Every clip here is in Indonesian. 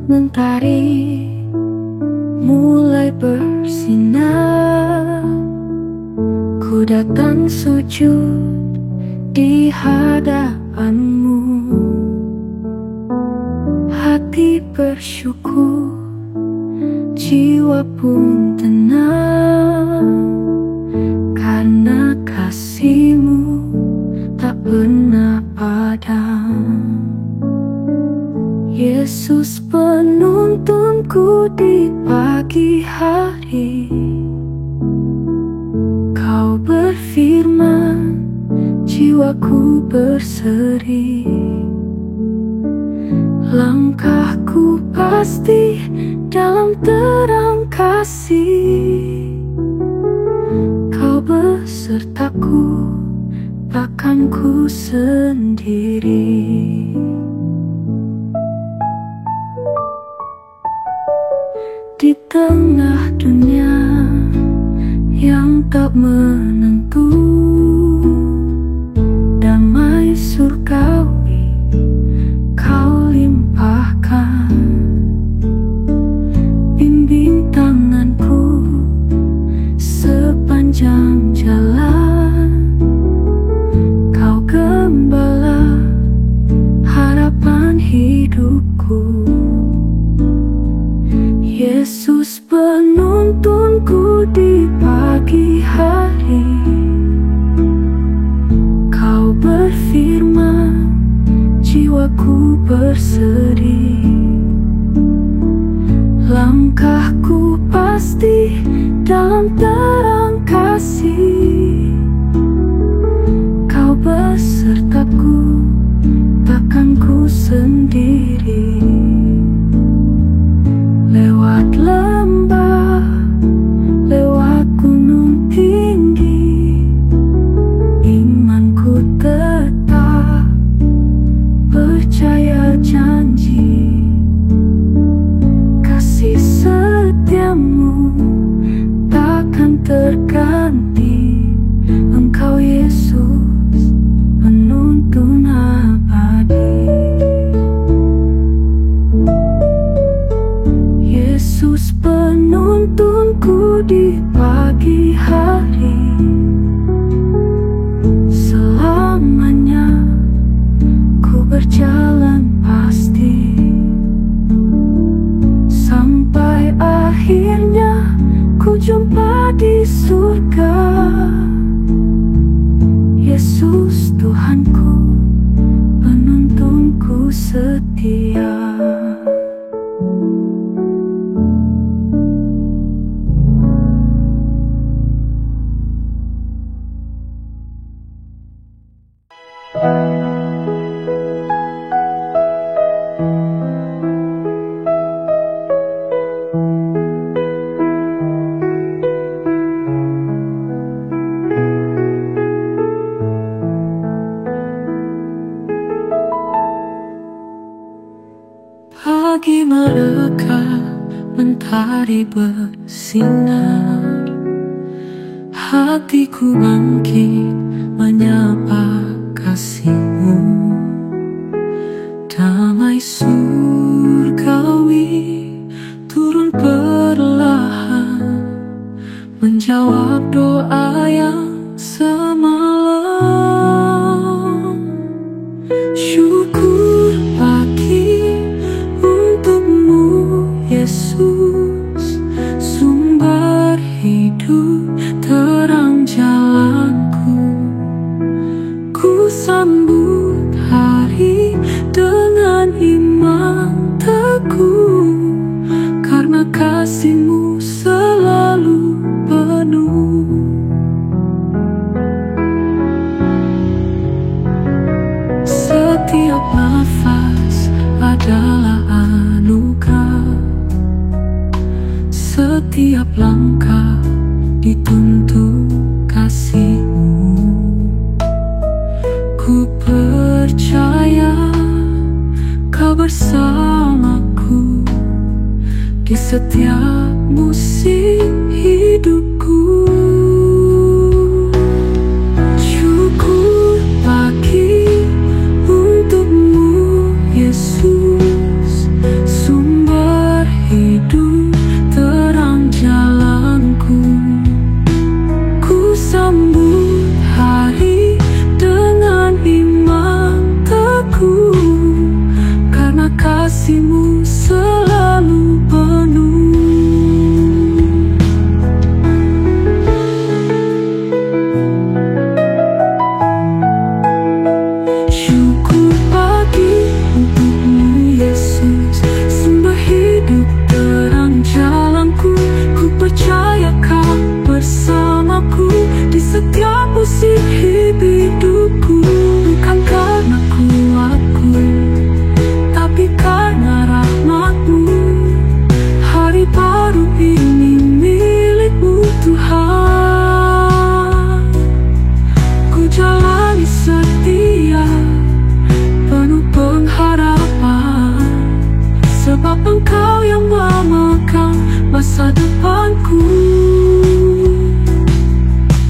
mentari mulai bersinar, ku datang sujud di hadapanmu. Hati bersyukur, jiwa pun tenang, karena kasih-Mu tak pernah padam. Yesus penuntunku di pagi hari, Kau berfirman, jiwaku berseri. Langkahku pasti dalam terang kasih, Kau besertaku, takkan ku sendiri. Di tengah dunia yang tak menentu, damai surgawi Kau limpahkan. Bimbing tanganku sepanjang jalan, Kau gembala harapan hidupku. Yesus penuntunku di pagi hari, Kau berfirman, jiwaku berseri. Langkahku pasti dalam terang kasih, Kau besertaku, takkan ku sendiri. Lewat lembah, lewat gunung tinggi, imanku tetap percaya janji. Kasih setiamu takkan terganti, Engkau Yesus penuntun abadi. Yesus penuntunku di pagi hari, selamanya ku berjalan pasti, sampai akhirnya ku jumpa di surga. Yesus Tuhanku, penuntunku setia. Pagi mereka, mentari bersinar, hatiku bangkit menyapa kasih-Mu. Damai surgawi turun perlahan, menjawab doa yang semalam. Syukur pagi untukmu Yesus, sumber hidup, terang jalanku. Ku sambut hari dengan iman teguh, karena kasih-Mu selalu penuh. Setiap nafas adalah anugerah, setiap langkah dituntun kasih-Mu. Ku percaya Kau bersamaku di setiap musim hidupku. Syukur pagi untukmu Yesus, sumber Engkau yang memegang masa depanku.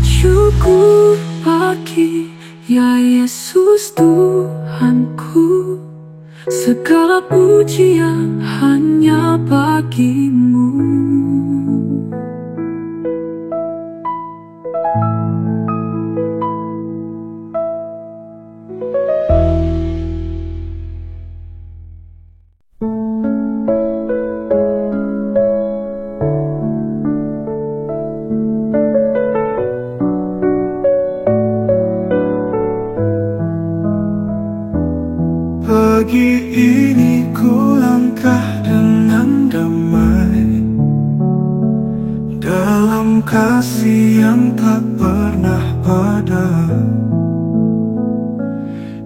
Syukur pagi, ya Yesus Tuhanku. Segala pujian hanya bagimu. Pagi ini ku langkah dengan damai dalam kasih yang tak pernah padam.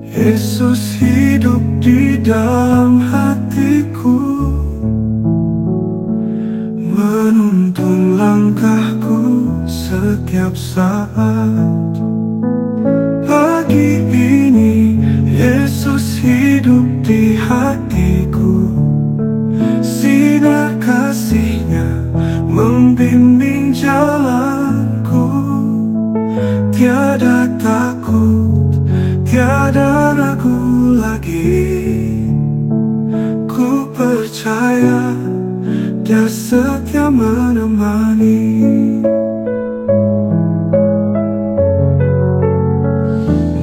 Yesus hidup di dalam hatiku, menuntun langkahku setiap saat. Pagi ini Yesus hidup di hatiku, sinar kasih-Nya membimbing jalanku. Tiada takut, tiada ragu lagi. Ku percaya Dia setia menemani.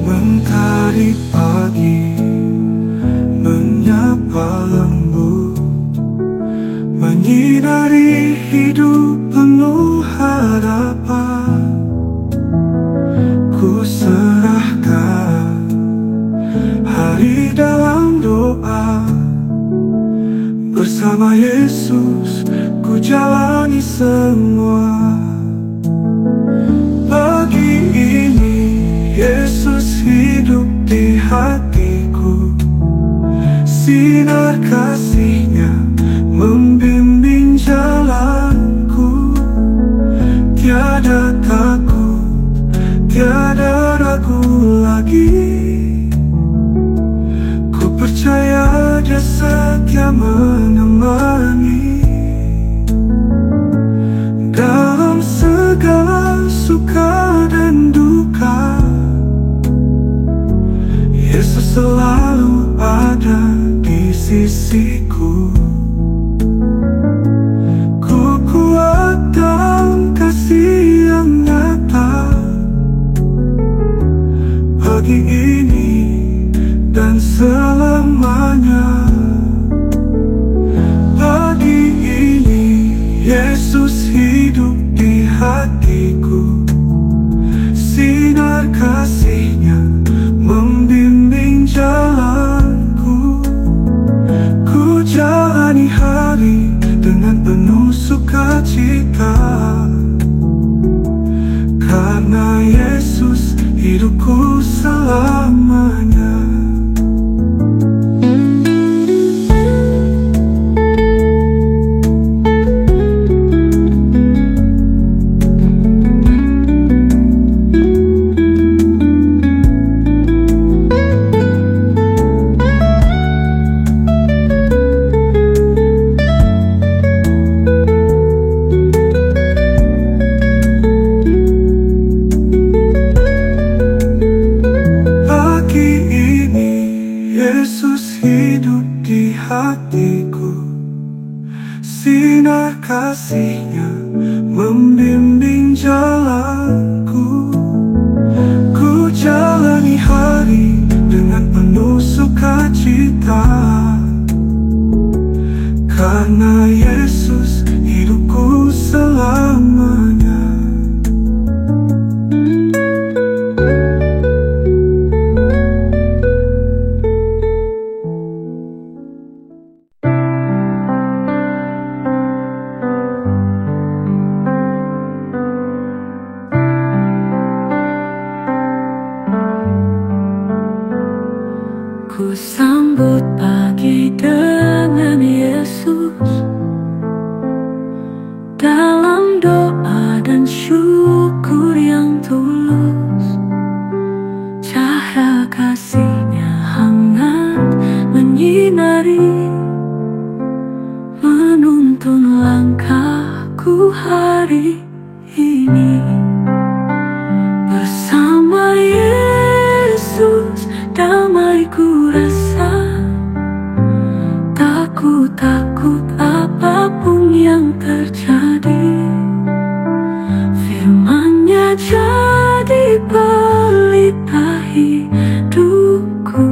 Mentari pagi menyapa lembut, menyinari hidup penuh harapan. Ku serahkan hari dalam doa, bersama Yesus ku jalani semua. Pagi ini Yesus hidup di hatiku, sinar kasih-Nya membimbing jalanku. Tiada takut, tiada ragu lagi. Ku percaya Dia setia menemani dalam segala suka dan duka. Yesus selalu ada di sisiku. Ku kuat dalam kasih yang nyata. Pagi ini dan selamanya. Pagi ini Yesus hidup di hatiku, sinar kasih-Nya membimbing jalanku. Ku jalani hari dengan penuh sukacita, karena Yesus hidupku selamanya. Yesus hidup di hatiku, sinar kasih-Nya membimbing jalanku. Ku jalani hari dengan penuh sukacita, karena Yesus hidupku selamanya. Ku sambut pagi dengan Yesus, dalam doa dan syukur yang tulus. Cahaya kasih-Nya hangat menyinari menuntun langkahku hari ini. Bersama Yesus damai ku rasa, tak ku takut apapun yang terjadi. Firman-Nya jadi pelita hidupku,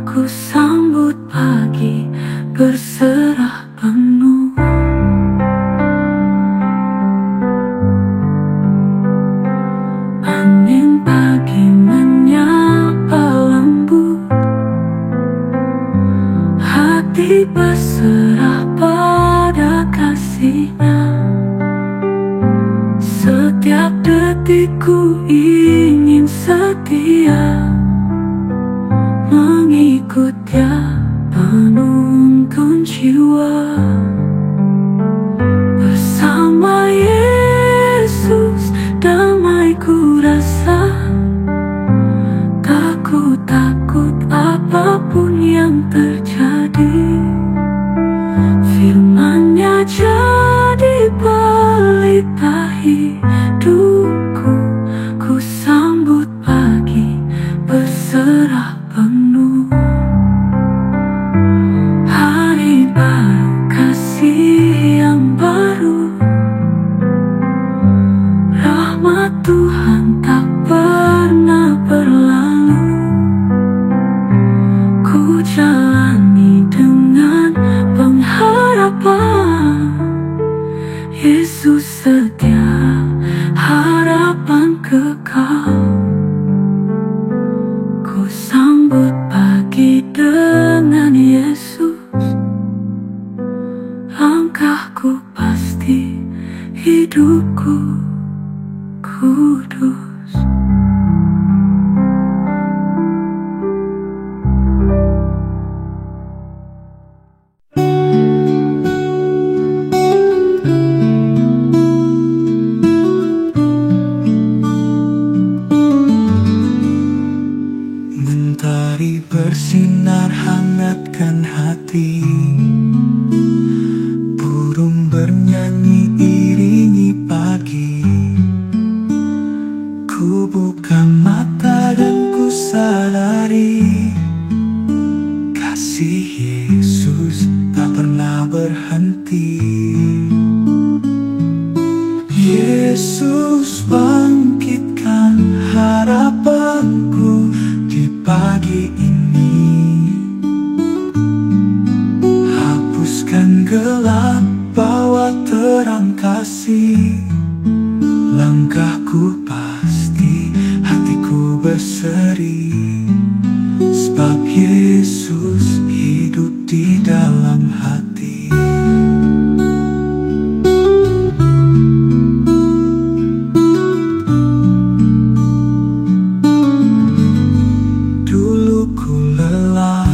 ku sambut pagi berserah penuh. Angin pagi menyapa lembut, hati berserah pada kasih-Nya. Setiap detikku ingin setia mengikut Dia, penuntun jiwa. Bersama Yesus damai ku rasa, tak ku takut apapun yang terjadi. Firman-Nya jadi pelita hidupku, ku sambut pagi berserah penuh. Hari baru, kasih yang baru, rahmat Tuhan tak pernah berlalu. Ku jalani dengan pengharapan, Yesus setia, harapan kekal. Ku sambut pagi dengan Yesus, langkahku pasti, hidupku kudus. Mentari bersinar hangatkan hati, burung bernyanyi iringi pagi. Ku buka mata dan ku sadari kasih Yesus tak pernah berhenti. Yesus bangkitkan harapanku di pagi ini. Hapuskan gelap, bawa terang kasih. Langkahku pasti, hatiku berseri, sebab Yesus hidup di dalam hati. Dulu ku lelah,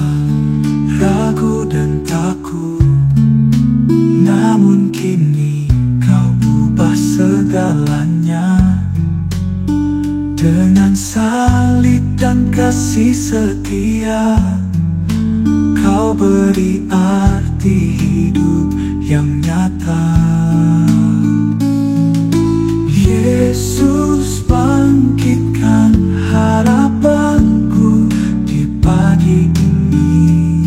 ragu dan takut, namun kini Kau ubah segalanya. Dengan salib dan kasih setia, Kau beri arti hidup yang nyata. Yesus bangkitkan harapanku di pagi ini.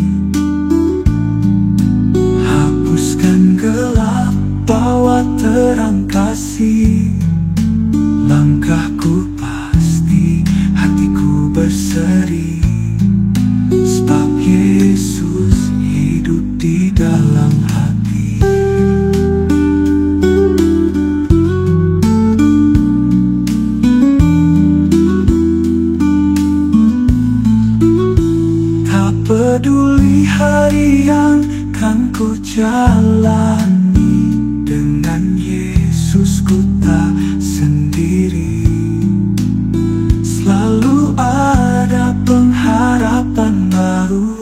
Hapuskan gelap, bawa terang kasih. Langkahku pasti, hatiku berseri, sebab Yesus hidup di dalam hati. Tak peduli hari yang kan ku jalani, dengan Yesus ku tak sendiri. Selalu ada pengharapan baru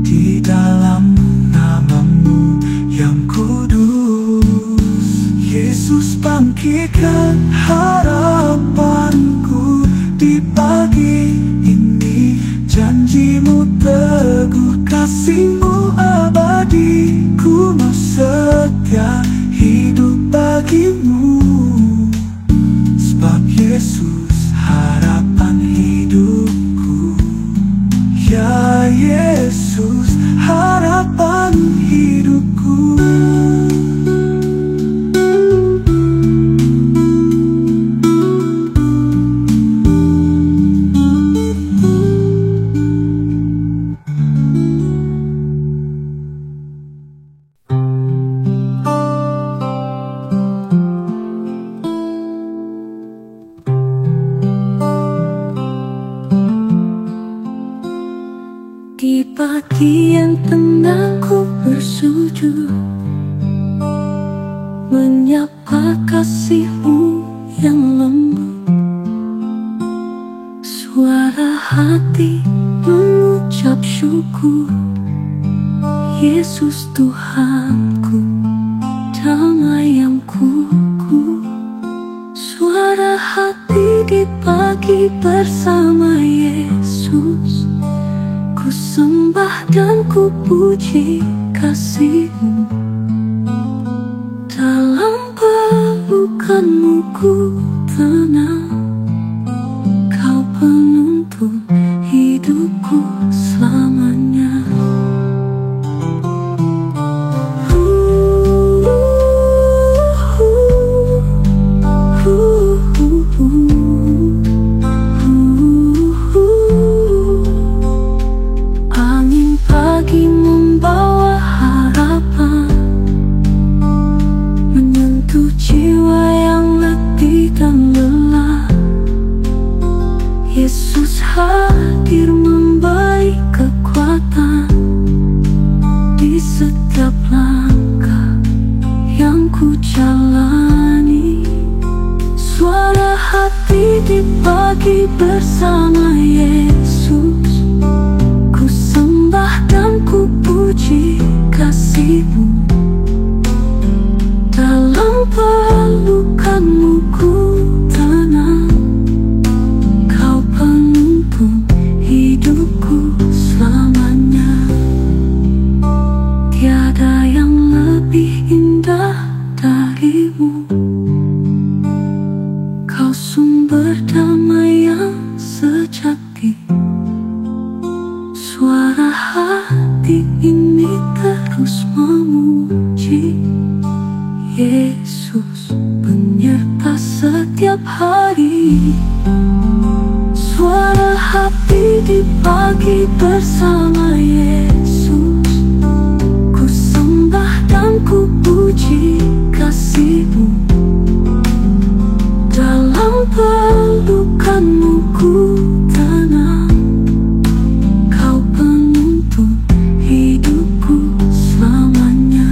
di dalam nama-Mu yang kudus. Yesus bangkitkan harapanku di pagi ini. Janji-Mu teguh, kasih-Mu abadi, ku masuk bagimu, sebab Yesus harapan hidupku. Ya Yesus harapan hidupku. Di pagi yang tenang ku bersujud, menyapa kasih-Mu yang lembut. Suara hati mengucap syukur, Yesus Tuhanku, damai yang kukuh. Suara hati di pagi bersama Yesus, ku sembah dan ku puji kasih-Mu. Dalam pelukan-Mu ku tenang, Kau penuntun hidupku selamanya. Angin pagi membawa harapan, menyentuh jiwa yang letih dan lelah. Yesus hadir memberi kekuatan di setiap langkah yang ku jalani. Suara hati di pagi bersama Yesus, ku sembah dan ku puji kasih-Mu. Dalam pelukan-Mu ku tenang, Kau penuntun hidupku selamanya. Tiada yang lebih indah dari-Mu, Kau sumber damai yang sejati. Suara hati ini terus memuji Yesus, penyerta setiap hari. Suara hati di pagi bersama Yesus, ku sembah dan ku puji kasih-Mu. Dalam pelukan-Mu ku tenang, Kau penuntun hidupku selamanya.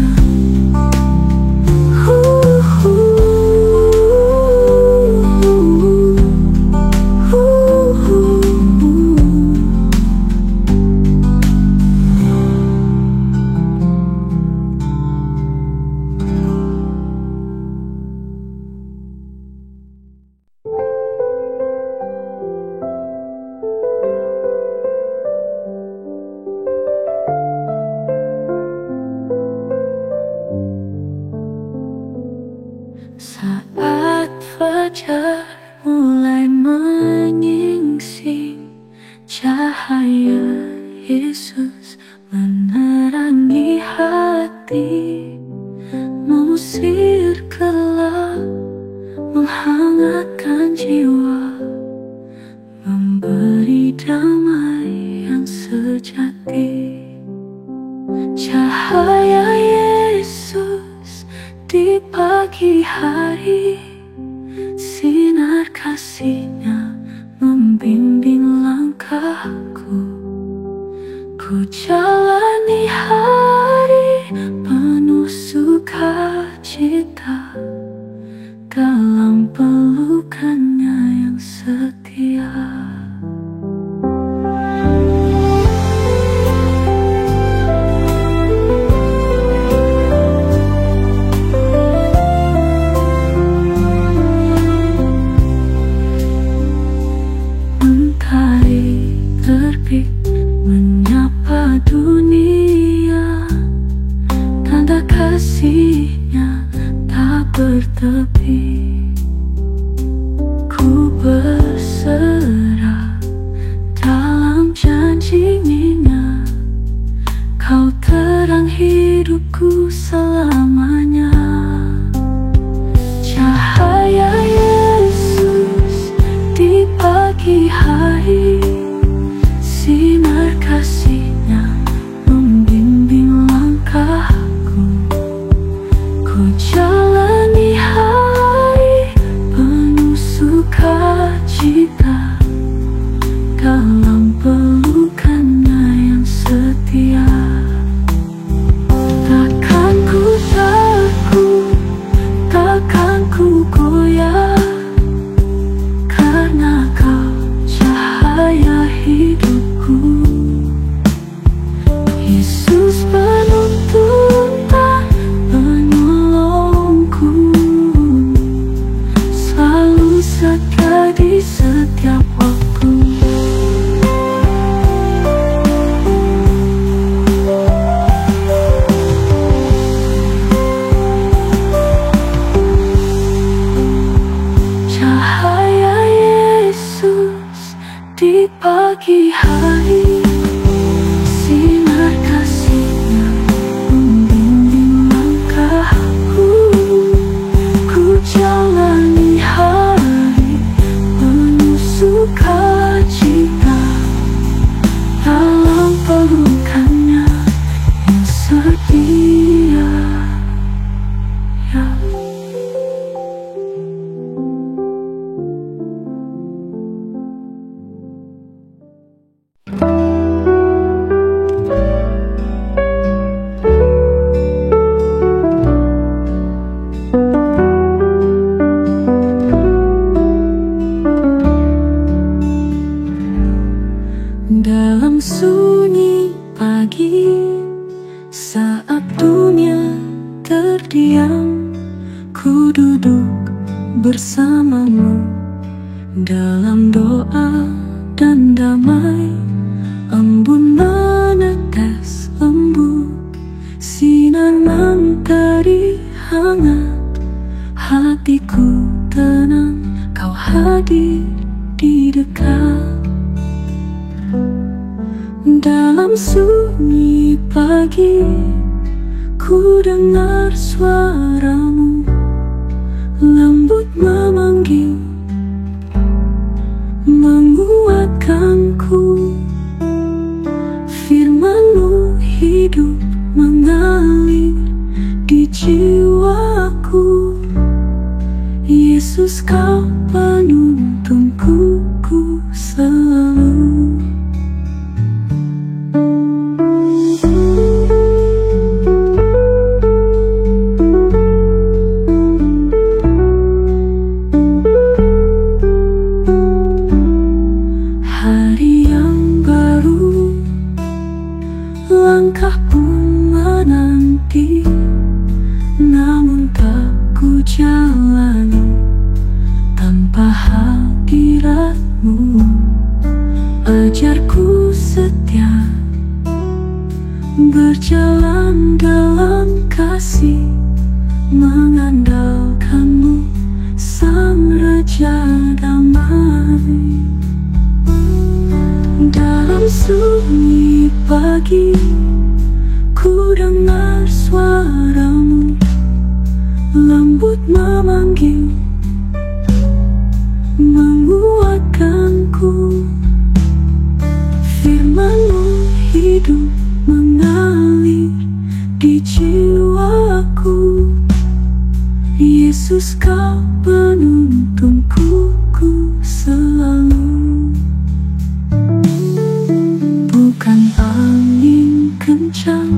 Saat fajar mulai menyingsing, cahaya Yesus menerangi hati, mengusir gelap, menghangatkan jiwa, memberi damai yang sejati. Cahaya Yesus di pagi hari, sinar kasih-Nya membimbing langkahku. Ku jalani hari penuh sukacita, dalam pelukan-Nya yang setia. Mentari terbit menyapa dunia, bertepi, ku berserah dalam janji-Nya. Kau terang hidupku selamanya. Cahaya Yesus di pagi hari, sinar kasih-Nya membimbing langkahku. Ku jalani hari penuh sukacita dalam pelukan-Nya yang setia. Takkan ku takut, takkan ku goyah, karena Kau cahaya hidupku. Yesus penuntun dan penolongku, selalu setia di setiap waktu. Cahaya Yesus di pagi hari, sinar kasih-Nya membimbing langkahku. Ku jalani hari penuh sukacita dalam pelukan-Nya yang setia. Dalam sunyi pagi, saat dunia terdiam, ku duduk bersamamu dalam doa dan damai. Embun menetes lembut, sinar mentari hangat, hatiku tenang, Kau hadir di dekat. Dalam sunyi pagi, ku dengar suara-Mu lembut memanggil, menguatkanku. Firman-Mu hidup mengalir di jiwaku. Yesus, Kau penuntunku, ku selalu. Hari yang baru, langkah pun menanti, namun tak ku jalani tanpa hadirat-Mu. Ajarku setia berjalan dalam kasih, mengandalkan-Mu, Sang Raja damai. Dalam sunyi pagi, ku dengar suara-Mu lembut memanggil, menguatkanku. Firman-Mu hidup mengalir di jiwaku. Yesus, Kau penuntunku, ku selalu. Bukan angin kencang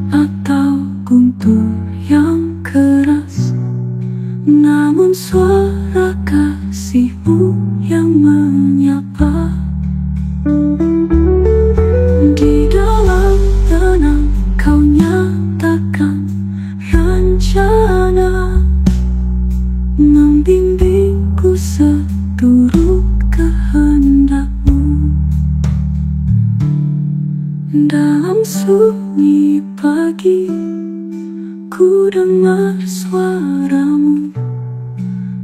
atau guntur yang keras, namun suara kasih-Mu yang menyapa. Di dalam tenang Kau nyatakan rencana, membimbingku seturut kehendak-Mu. Dalam sunyi pagi, ku dengar suara-Mu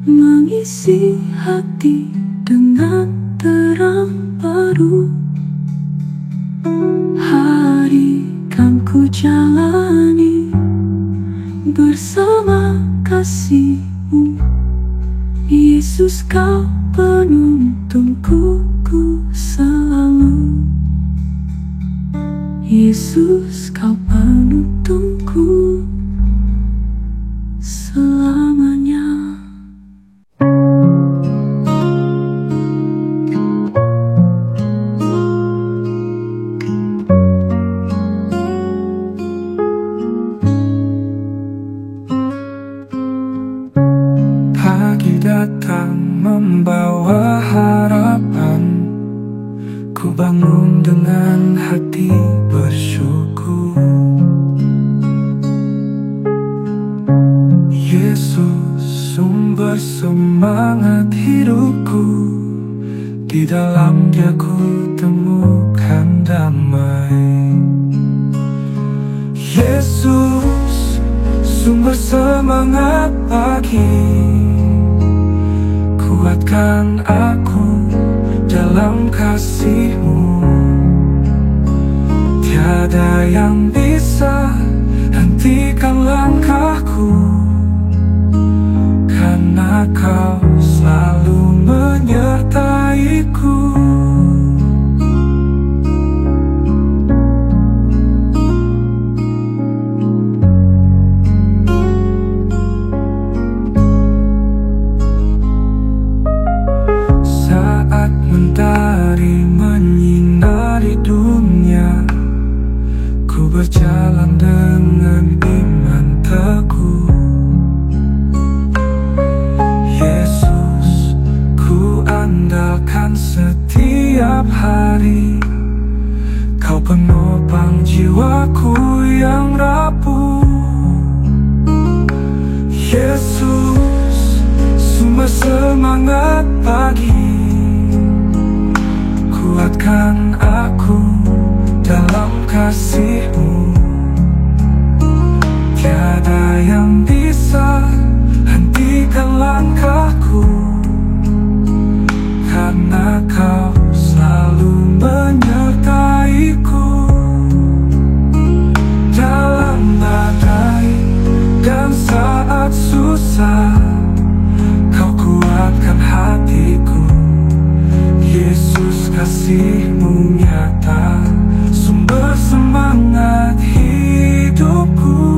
mengisi hati dengan terang baru. Hari kan ku jalani bersama kasih-Mu, Yesus, Kau penuntunku selalu. Yesus, Kau penuntunku selamanya. Pagi datang membawa harapan, ku bangun dengan hati bersyukur. Yesus, sumber semangat hidupku, di dalam Dia ku temukan damai. Yesus, sumber semangat pagi, kuatkan aku dalam kasih-Mu. Tiada yang bisa hentikan langkahku, karena Kau selalu menyertaiku. Saat mentari menyinari dunia, ku berjalan dengan iman teguh. Yesus, ku andalkan setiap hari, Kau penopang jiwaku yang rapuh. Yesus, sumber semangat pagi, kuatkan aku dalam kasih-Mu. Tiada yang bisa hentikan langkahku, karena Kau selalu menyertaiku. Dalam badai dan saat susah, Kau kuatkan hatiku. Yesus, kasih-Mu nyata, sumber semangat hidupku.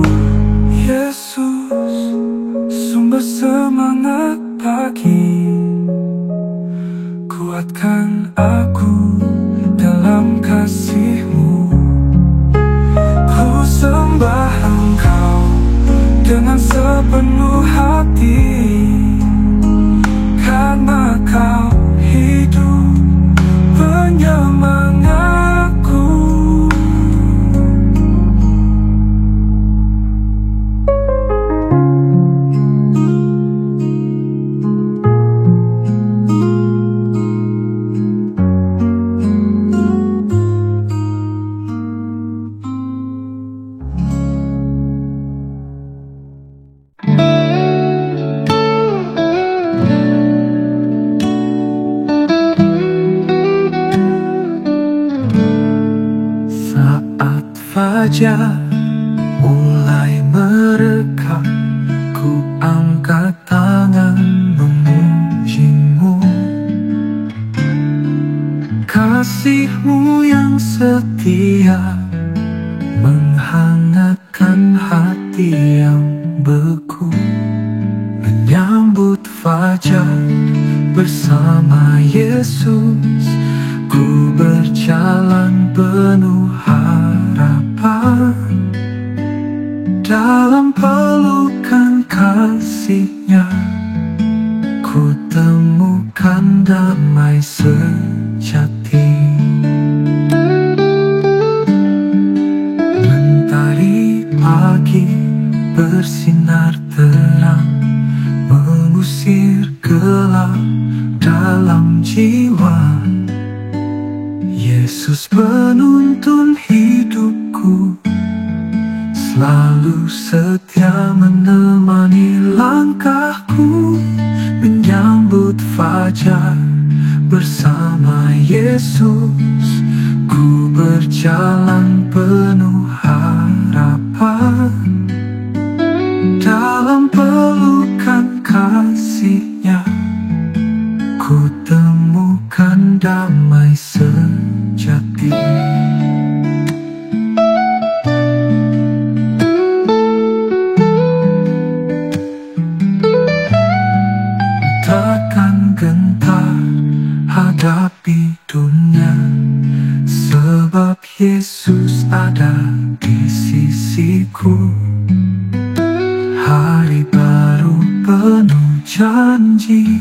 Yesus, sumber semangat pagi, kuatkan aku dalam kasih-Mu. Ku sembah Engkau dengan sepenuh hati, karena Kau hidup penyemangatku. Saat fajar mulai merekat, ku angkat tangan memuji-Mu. Kasih-Mu yang setia menghangatkan hati yang beku. Menyambut fajar bersama Yesus, ku berjalan penuh harapan. Dalam pelukan kasih-Nya, ku temukan damai sejati. Mentari pagi bersinar terang, mengusir gelap dalam jiwa. Yesus penuntun hidupku, selalu setia menemani langkahku. fajar bersama Yesus. Ku berjalan penuh harapan dalam pelukan kasih-Nya. Ku temukan damai sejati. Takkan gentar hadapi dunia, sebab Yesus ada di sisiku. Hari baru penuh janji,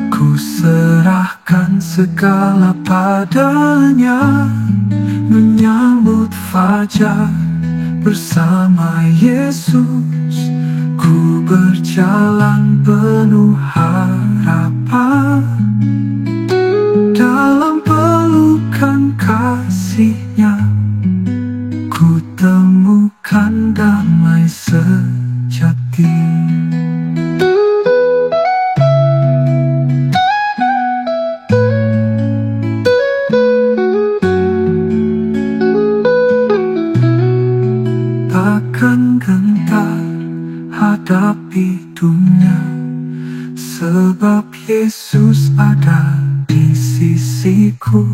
ku serahkan segala padanya. Menyambut fajar bersama Yesus, ku berjalan penuh harapan dalam pelukan kasih-Nya. Ku temukan damai sejati. Takkan gentar hadapi dunia, sebab Yesus ada di sisiku.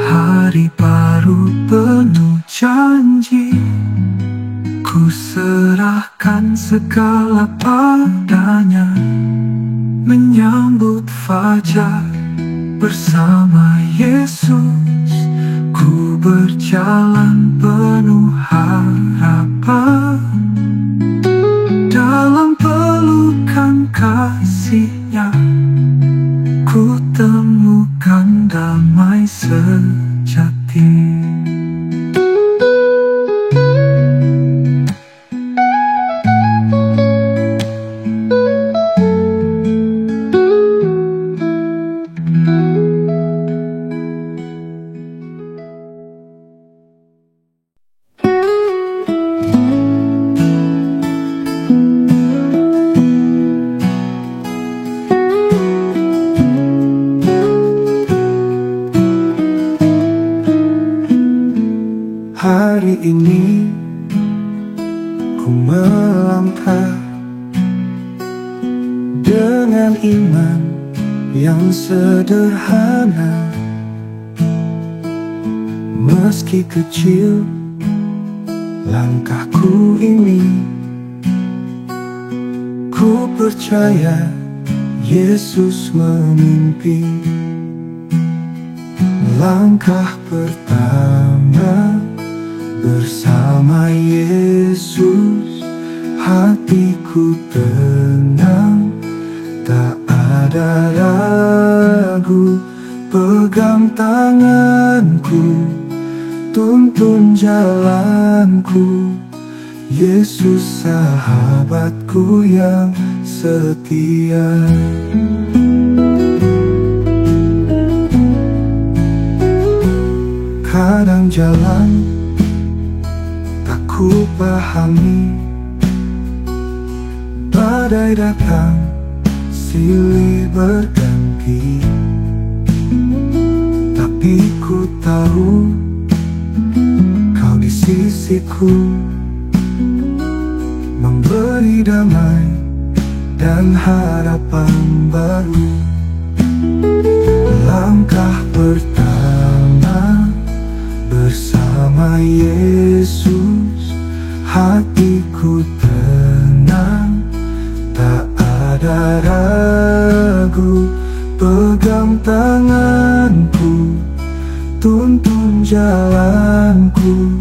Hari baru penuh janji, ku serahkan segala padanya. Menyambut fajar bersama Yesus, ku berjalan penuh harapan dalam pelukan kasih-Nya. Ku temukan damai sejati. Hari ini ku melangkah dengan iman yang sederhana. Meski kecil langkahku ini, ku percaya Yesus memimpin. Langkah pertama bersama Yesus, hatiku tenang, tak ada ragu. Pegang tanganku, tuntun jalanku, Yesus sahabatku yang setia. Kadang jalan tak ku pahami, badai datang silih berganti, tapi ku tahu Kau di sisiku, memberi damai dan harapan baru. Langkah pertama bersama Yesus, hatiku tenang, tak ada ragu. Pegang tanganku, tuntun jalanku,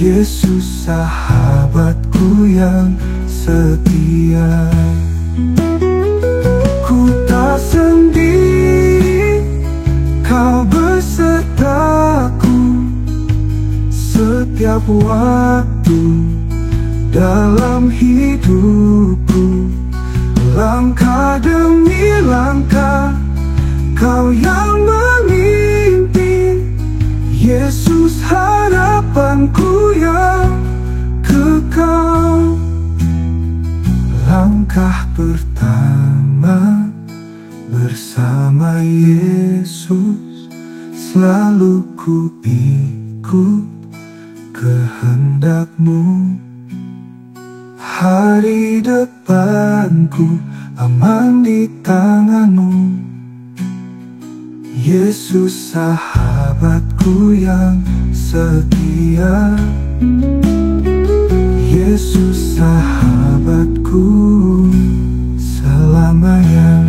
Yesus sahabatku yang setia. Ku tak sendiri, Kau besertaku setiap waktu dalam hidupku. Langkah demi langkah Kau yang memimpin, Yesus harapanku yang kekal. Langkah pertama selalu ku ikut kehendak-Mu. Hari depanku aman di tangan-Mu. Yesus sahabatku yang setia, Yesus sahabatku selamanya.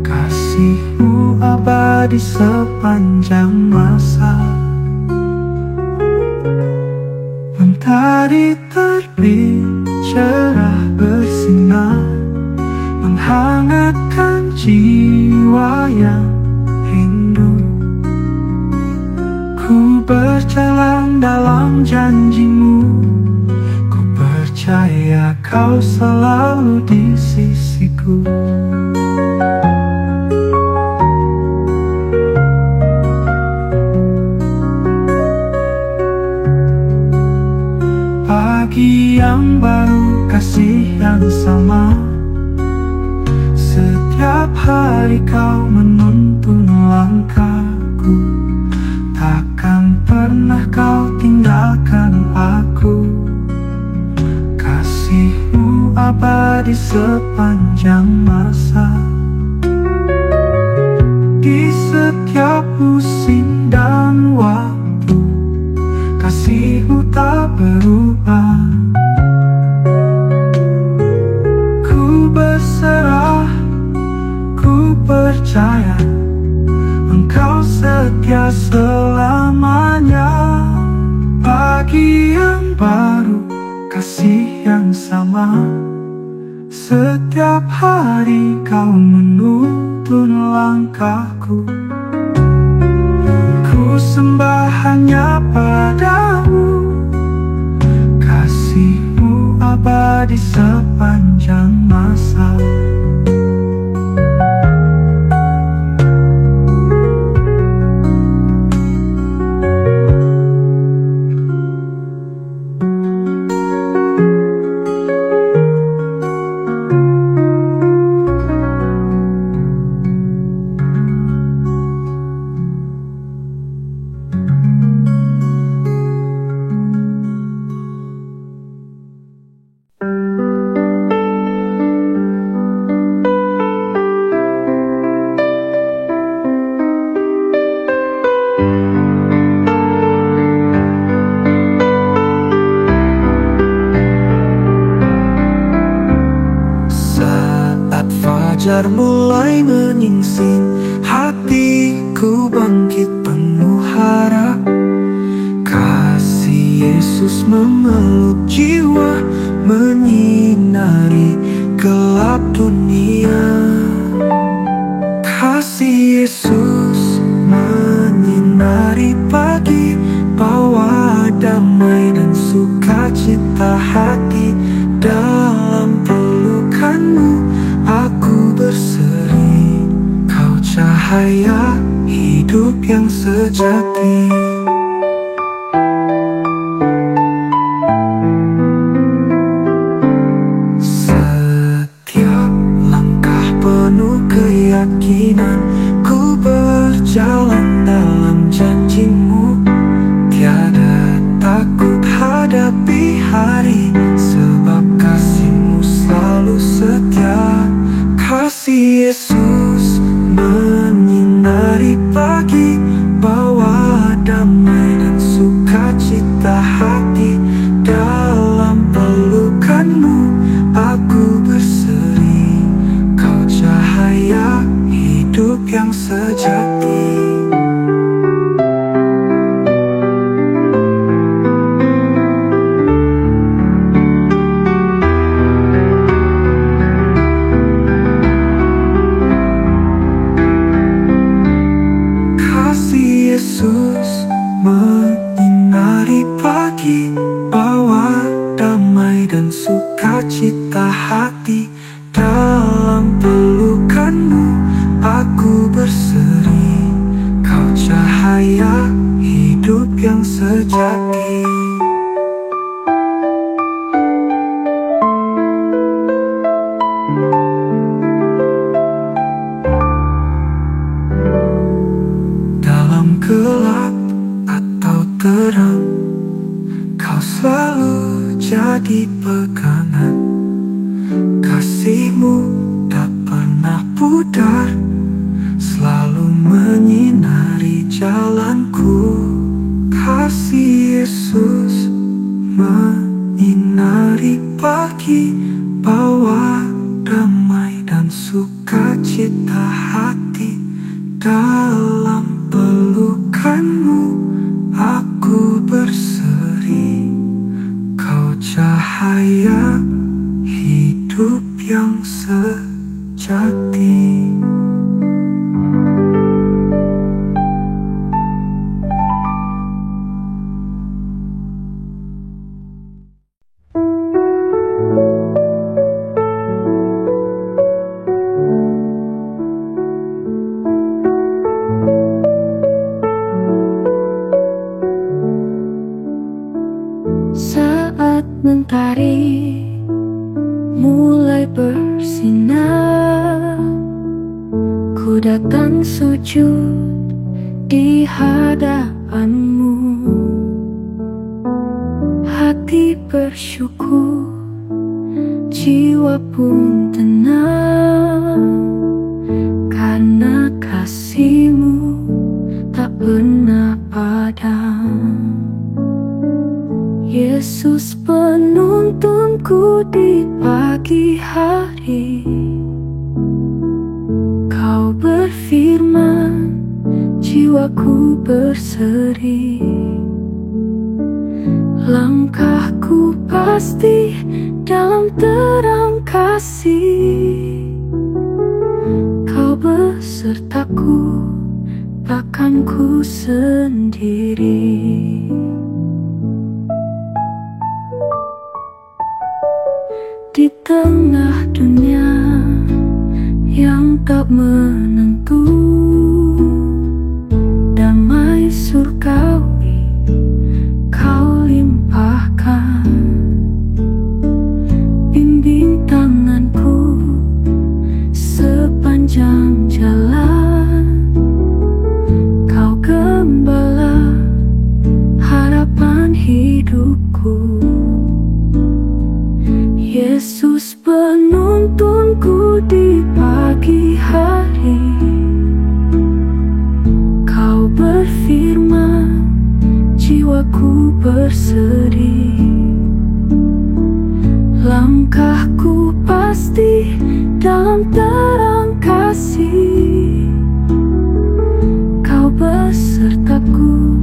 Kasih-Mu abadi sepanjang masa. dalam janjimu. Ku percaya kau selalu di sisiku. Pagi yang baru, kasih yang sama. Setiap hari kau menuntun langkahku. Takkan pernah kau tinggalkan aku. Kasihmu abadi sepanjang masa. Di setiap musim dan waktu, kasihmu tak berubah. Ku berserah, ku percaya Engkau setia selamanya. Pagi yang baru, kasih yang sama. Setiap hari kau menuntun langkahku. Ku sembah hanya padamu. Kasihmu abadi sepanjang masa. Fajar mulai menyingsing, hatiku bangkit penuh harap. Kasih Yesus memeluk jiwa, menyinari gelap dunia. Kasih Yesus menyinari pagi, bawa damai dan sukacita hati. Dalam pelukanmu aku berseri, kau cahaya hidup yang sejati. Setiap langkah penuh keyakinan, ku berjalan dalam janjimu. Tiada takut hadapi hari, sebab kasihmu selalu setia. Kasih Yesus menyinari pagi, bawa damai dan sukacita hati. Dalam pelukanmu aku berseri, kau cahaya hidup yang sejati. Yesus menyinari pagi, bawa damai dan sukacita hati. Dalam pelukanmu aku berseri, kau cahaya hidup yang sejati. Gelap atau terang, kau selalu jadi pegangan. Kasihmu tak pernah pudar, selalu menyinari jalanku. Kasih Yesus menyinari pagi, bawa damai dan sukacita hati. Dalam pelukanmu aku berseri, kau cahaya hidup yang sejati. datang sujud di hadapanmu. Hati bersyukur, jiwa pun tenang, karena kasih-Mu tak pernah padam. Yesus penuntunku di pagi hari, Kau berfirman, jiwaku berseri. Langkahku pasti dalam terang kasih, Kau besertaku, takkan ku sendiri. Di tengah dunia yang tak menentu, damai surgawi Kau limpahkan. Bimbing tanganku sepanjang jalan, Kau gembala harapan hidupku. Yesus penuntunku di pagi hari, Kau berfirman, jiwaku berseri. Langkahku pasti dalam terang kasih, Kau besertaku,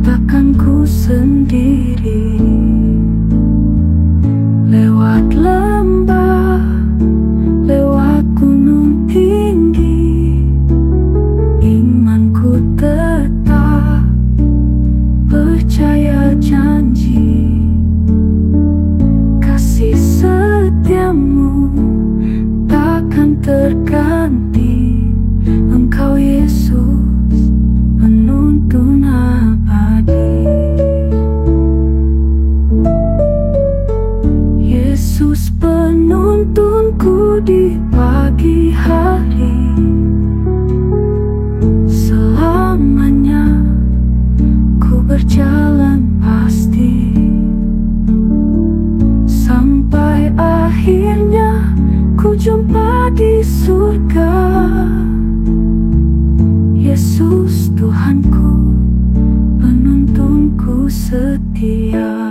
takkan ku sendiri. Lewat lembah, lewat gunung tinggi, imanku tetap percaya janji. Kasih setiamu takkan terganti, Engkau Yesus penuntun abadi. Yesus penuntunku di pagi hari, selamanya ku berjalan pasti, sampai akhirnya ku jumpa di surga. Yesus Tuhanku, penuntunku setia.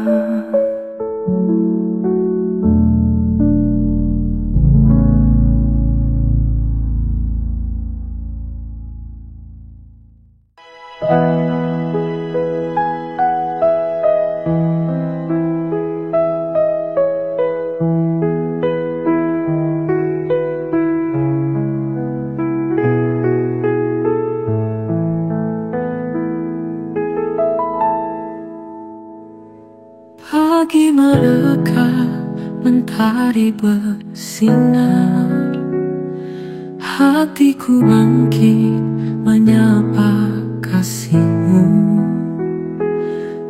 Pagi mereka, mentari bersinar, hatiku bangkit menyapa kasih-Mu.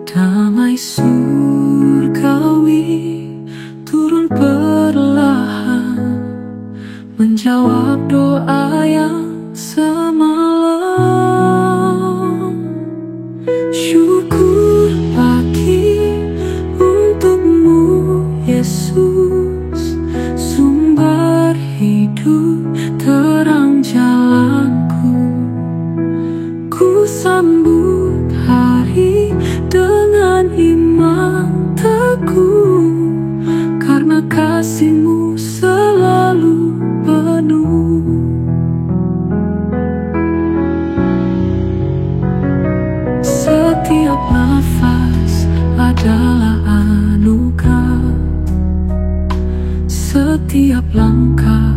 Damai surgawi turun perlahan, menjawab doa yang semalam. Syukur pagi untuk-Mu Yesus, sumber hidup, terang jalanku. Ku sambut hari dengan iman teguh, karena kasih-Mu selalu penuh. Setiap nafas adalah anugerah, setiap langkah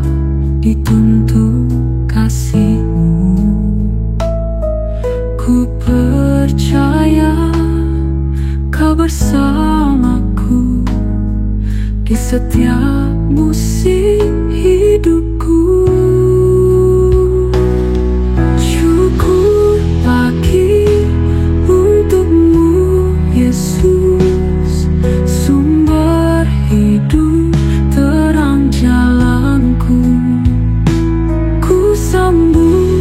dituntun kasih-Mu. Ku percaya Kau bersamaku di setiap musim hidupku. Syukur pagi untuk-Mu Yesus, sumber hidup, terang jalanku. Ku sambut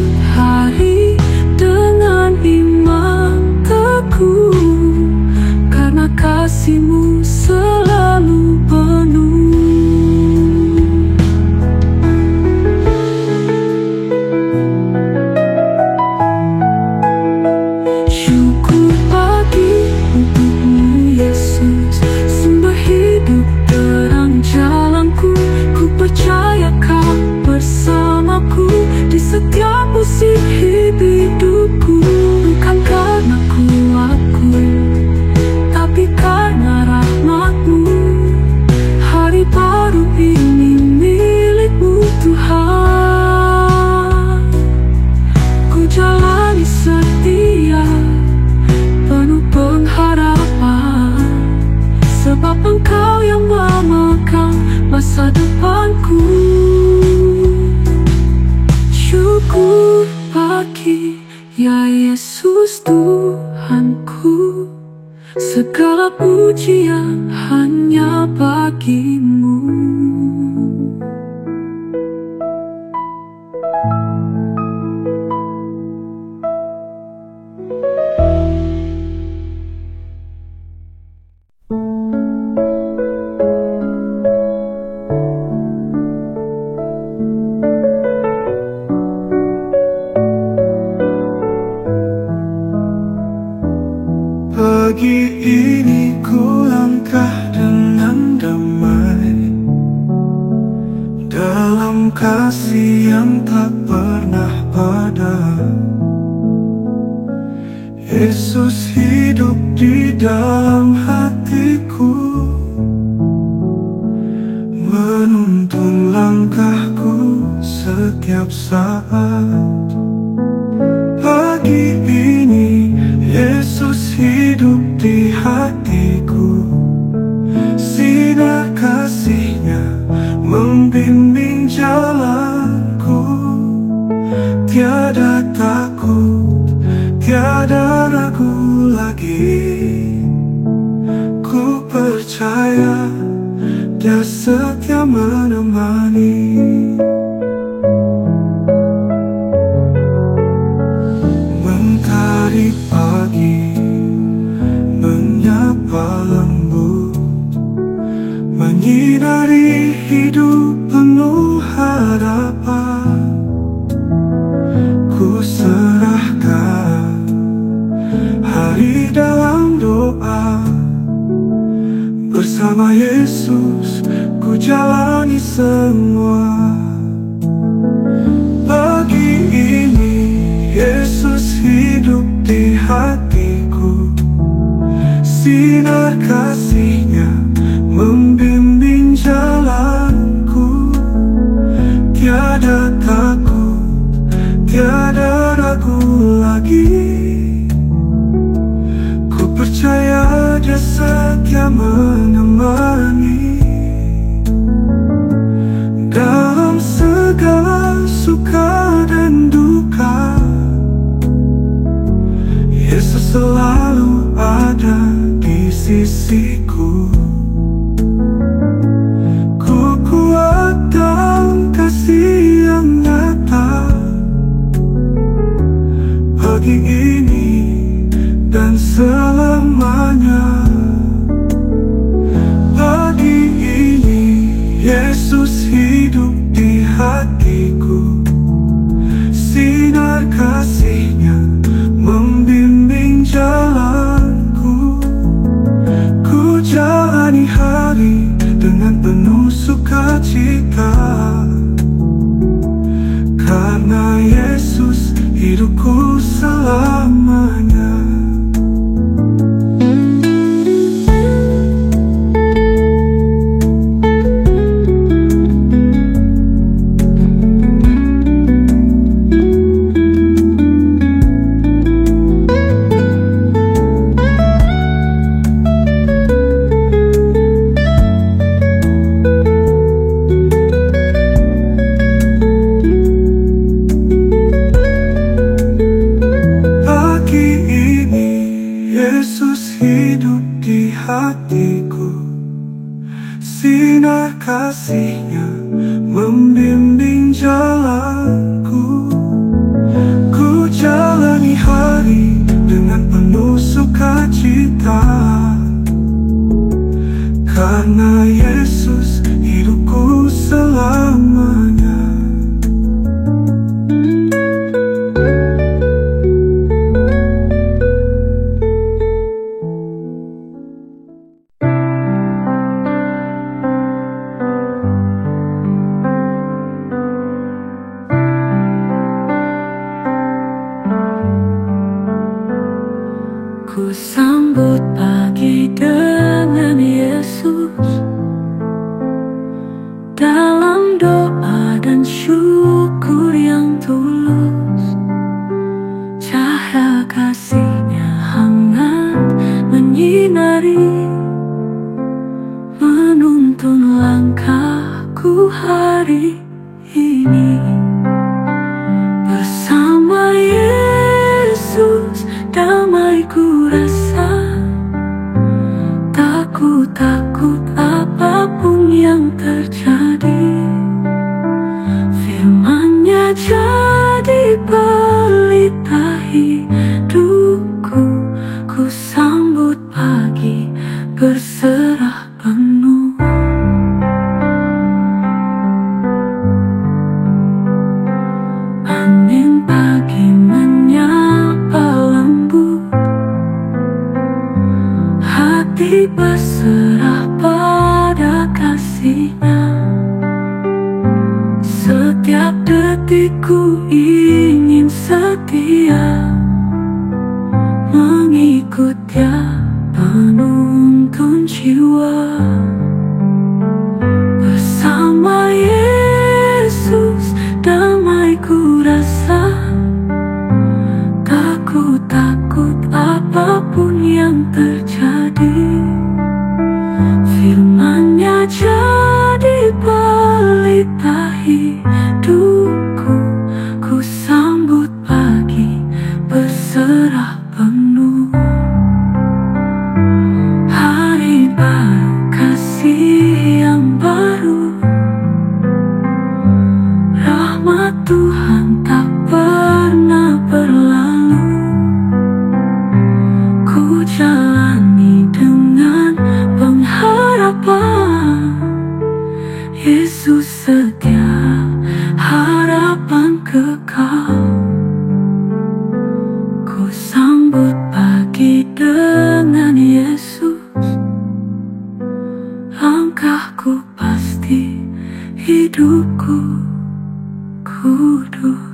pujian hanya bagimu. Pagi ini ku langkah dengan damai dalam kasih yang tak pernah padam. Yesus hidup di dalam hatiku, menuntun langkahku setiap saat. Pagi ini Yesus hidup di hatiku, sinar kasih-Nya membimbing jalanku. Tiada takut, tiada ragu lagi, ku percaya Dia setia menemani. Mentari pagi menyapa lembut, menyinari hidup penuh harapan. Ku serahkan hari dalam doa, bersama Yesus ku jalani semua. Pagi ini Yesus hidup di hatiku, sinar kasih-Nya membimbing jalanku. Tiada takut, tiada ragu lagi, ku percaya Dia setia menemani. Dalam segala suka dan duka, Yesus selalu ada di sisiku. Ku kuat dalam kasih yang nyata, pagi ini dan selamanya. Pagi ini Yesus hidup di hatiku, sinar kasih-Nya membimbing jalanku. Ku jalani hari dengan penuh sukacita, karena Yesus hidupku selamanya. Yesus hidup di hatiku, sinar kasih-Nya membimbing jalanku. Ku jalani hari dengan penuh sukacita, karena Yesus hidupku selamanya. Ku sambut pagi dengan Yesus, dalam doa dan syukur yang tulus. Cahaya kasih-Nya hangat menyinari, menuntun langkahku hari ini. Bersama Yesus damai ku rasa, tak firman-Nya jadi pelita hidupku. Ku sambut pagi berserah penuh. Angin pagi menyapa lembut, hati berserah pada kasih-Nya. Setiap detikku ingin setia mengikut Dia, penuntun jiwa. Bersama Yesus damai ku rasa, tak ku takut apapun yang terjadi. Firman-Nya jadi pelita hidupku. Ku sambut pagi berserah penuh. Hari baru, kasih yang baru, rahmat Tuhan tak pernah berlalu. Ku jalani dengan pengharapan, Yesus setia, harapan kekal. Ku sambut pagi dengan Yesus, langkahku pasti, hidupku kudus.